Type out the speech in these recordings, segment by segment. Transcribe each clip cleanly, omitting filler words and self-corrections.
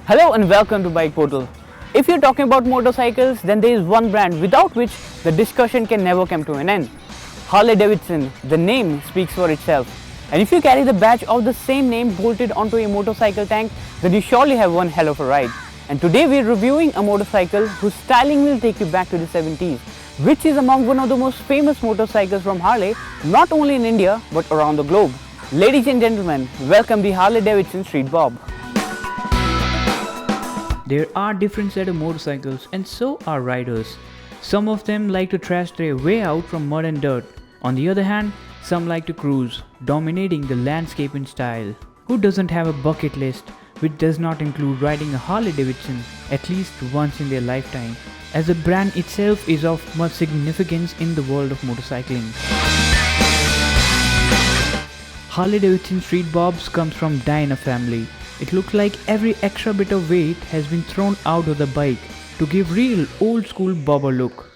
Hello and welcome to Bikeportal. If you're talking about motorcycles, then there is one brand without which the discussion can never come to an end. Harley-Davidson, the name speaks for itself. And if you carry the badge of the same name bolted onto a motorcycle tank, then you surely have one hell of a ride. And today we're reviewing a motorcycle whose styling will take you back to the 70s, which is among one of the most famous motorcycles from Harley, not only in India but around the globe. Ladies and gentlemen, welcome the Harley-Davidson Street Bob. There are different set of motorcycles and so are riders. Some of them like to thrash their way out from mud and dirt. On the other hand, some like to cruise, dominating the landscape in style. Who doesn't have a bucket list which does not include riding a Harley-Davidson at least once in their lifetime, as the brand itself is of much significance in the world of motorcycling. Harley-Davidson Street Bobs comes from Diana family. It looks like every extra bit of weight has been thrown out of the bike to give real old school bobber look.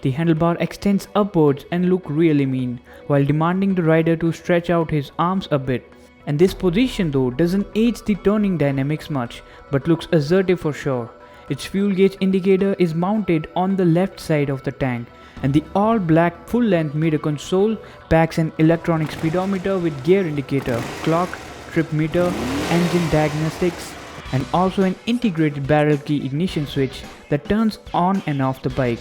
The handlebar extends upwards and look really mean, while demanding the rider to stretch out his arms a bit. And this position though doesn't aid the turning dynamics much, but looks assertive for sure. Its fuel gauge indicator is mounted on the left side of the tank, and the all-black full-length meter console packs an electronic speedometer with gear indicator, clock, trip meter, engine diagnostics, and also an integrated barrel key ignition switch that turns on and off the bike.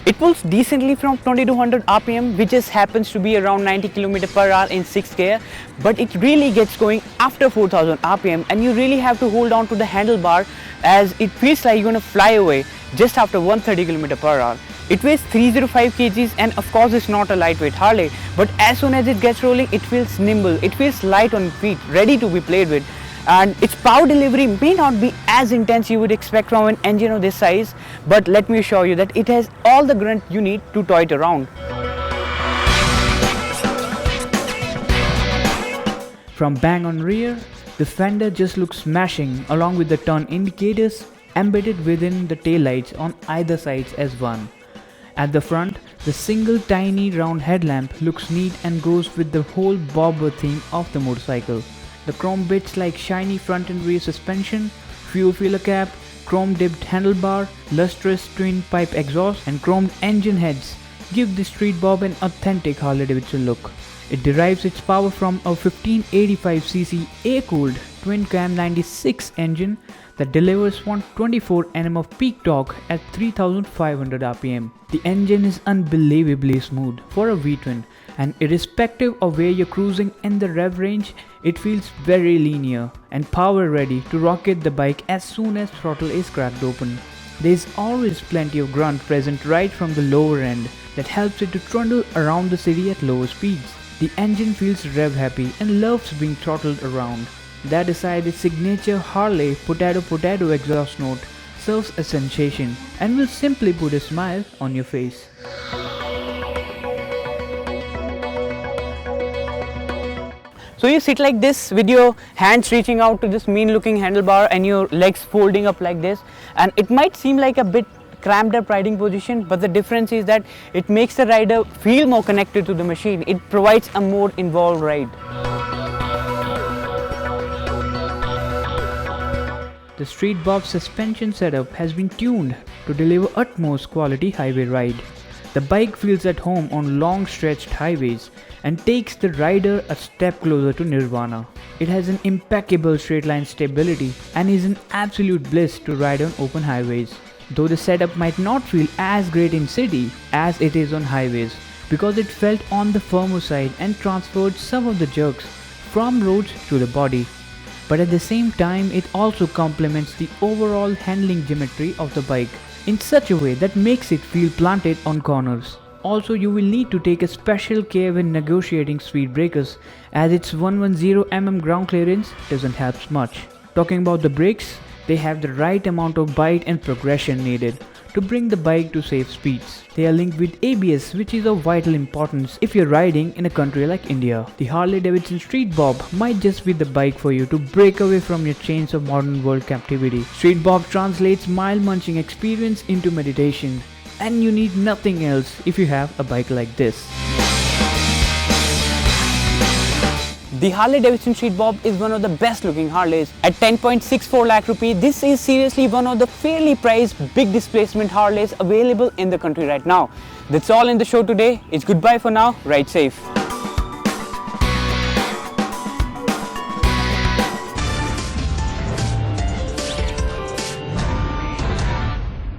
It pulls decently from 2200 RPM, which just happens to be around 90 km per hour in 6th gear, but it really gets going after 4000 RPM, and you really have to hold on to the handlebar as it feels like you're going to fly away just after 130 km per hour. It weighs 305 kgs and of course it's not a lightweight Harley, but as soon as it gets rolling it feels nimble, it feels light on feet, ready to be played with. And its power delivery may not be as intense you would expect from an engine of this size, but let me assure you that it has all the grunt you need to toy it around. From bang on rear, the fender just looks smashing along with the turn indicators embedded within the taillights on either sides as one. At the front, the single tiny round headlamp looks neat and goes with the whole bobber theme of the motorcycle. The chrome bits like shiny front and rear suspension, fuel filler cap, chrome dipped handlebar, lustrous twin pipe exhaust and chromed engine heads give the Street Bob an authentic Harley-Davidson look. It derives its power from a 1585cc air-cooled twin-cam 96 engine that delivers 124 Nm of peak torque at 3500 RPM. The engine is unbelievably smooth for a V-twin, and irrespective of where you're cruising in the rev range, it feels very linear and power ready to rocket the bike as soon as throttle is cracked open. There is always plenty of grunt present right from the lower end that helps it to trundle around the city at lower speeds. The engine feels rev happy and loves being throttled around. That aside, its signature Harley potato exhaust note serves a sensation and will simply put a smile on your face. So you sit like this with your hands reaching out to this mean looking handlebar and your legs folding up like this, and it might seem like a bit cramped up riding position, but the difference is that it makes the rider feel more connected to the machine. It provides a more involved ride. The Street Bob suspension setup has been tuned to deliver utmost quality highway ride. The bike feels at home on long stretched highways and takes the rider a step closer to nirvana. It has an impeccable straight line stability and is an absolute bliss to ride on open highways. Though the setup might not feel as great in city as it is on highways, because it felt on the firmer side and transferred some of the jerks from roads to the body. But at the same time, it also complements the overall handling geometry of the bike in such a way that makes it feel planted on corners. Also, you will need to take a special care when negotiating speed breakers, as its 110mm ground clearance doesn't help much. Talking about the brakes, they have the right amount of bite and progression needed to bring the bike to safe speeds. They are linked with ABS, which is of vital importance if you're riding in a country like India. The Harley-Davidson Street Bob might just be the bike for you to break away from your chains of modern world captivity. Street Bob translates mild munching experience into meditation, and you need nothing else if you have a bike like this. The Harley-Davidson Street Bob is one of the best looking Harleys. At 10.64 lakh rupee, this is seriously one of the fairly priced big displacement Harleys available in the country right now. That's all in the show today. It's goodbye for now. Ride safe.